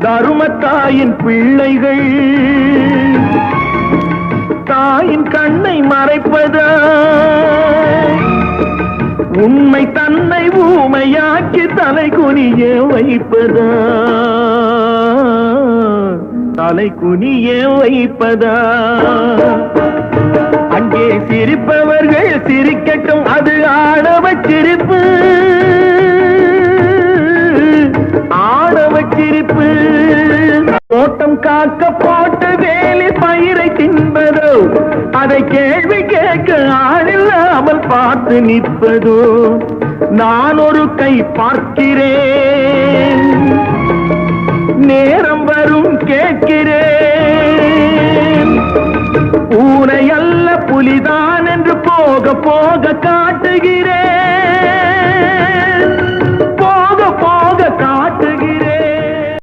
தருமத்தாயின் பிள்ளைகள் தாயின் கண்ணை மறைப்பதா, உண்மை தன்னை ஊமையாக்கி தலை குனிய வைப்பதா, தலை குனிய வைப்பதா. அங்கே சிரிப்பவர்கள் சிரிக்கட்டும், அது ஆடவச் சிரிப்பு, ஆடவச் சிரிப்பு. தோட்டம் காக்க போட்ட வேலி பயிரை தின்பதோ, அதை கேள்வி கேட்க ஆளில்லாமல் பார்த்து நிற்பதோ. நான் ஒரு கை பார்க்கிறேன், நேரம் வரும் கேட்கிறேன். பூனை அல்ல புலிதான் என்று போக போக காட்டுகிறேன்.